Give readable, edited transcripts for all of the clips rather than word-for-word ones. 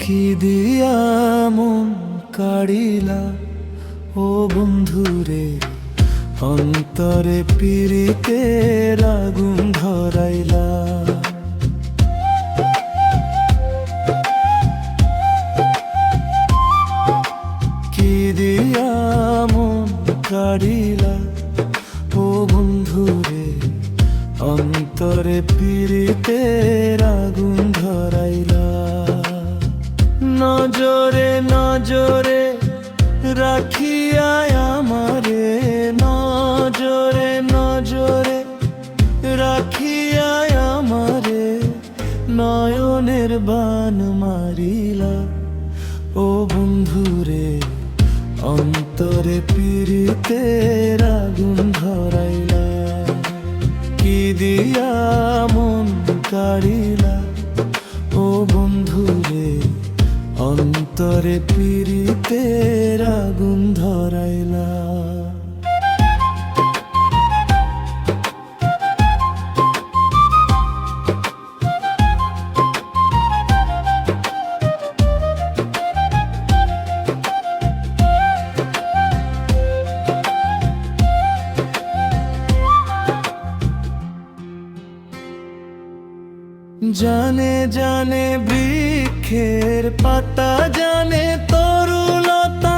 কি দিয়া মন কাড়িলা ও বন্ধুরে, অন্তরে পীড়িতের আগুন ধরাইলা। কি দিয়া মন কাড়িলা ও বন্ধুরে, অন্তরে পীড়িতের আগুন ধরাইলা। নজরে নজরে রাখিয়া আমারে, নজরে নজরে রাখিয়া আমারে, নয়নের বান মারিলা ও বন্ধুরে, অন্তরে পীড়িতের আগুন ধরাইলা। কি দিয়া মন কাড়িলা ও বন্ধুরে, অন্তরে পীড়িতের আগুন ধরাইলা। জানে জানে বৃক্ষের পাতা, জানে তরুলতা,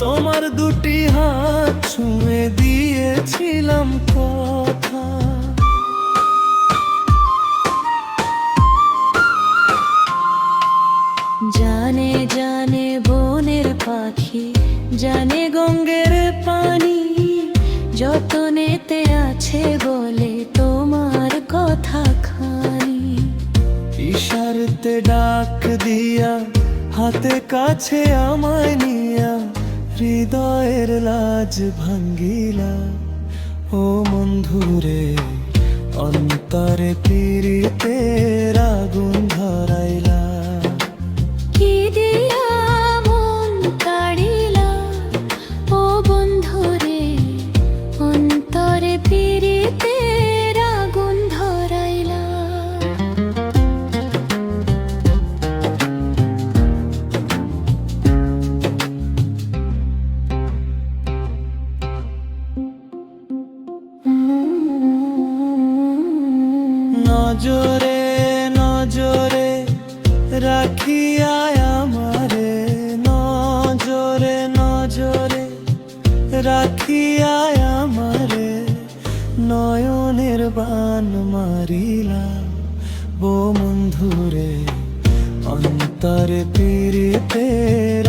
তোমার দুটি হাত ছুঁয়ে দিয়েছিলাম কথা। জানে জানে বনের পাখি, জানে গঙ্গের পানি, যতনেতে আছে বলে তোমার কথা খানি। ইশারতে ডাক দিয়া হাতে কাছে আমায় নিয়া, হৃদয়ের লাজ ভাঙ্গিলা ও বন্ধুরে, অন্তরে পীড়িতের আগুন ধরাইলা। কি দিয়া মন কাড়িলা ও বন্ধুরে, অন্তরে পীড়িতের আগুন ধরাইলা। নজরে নজরে রাখিয়া আমারে, নজরে নজরে রাখিয়া আমারে, নয়নের বান মারিলা ও বন্ধুরে, অন্তরে পীড়িতের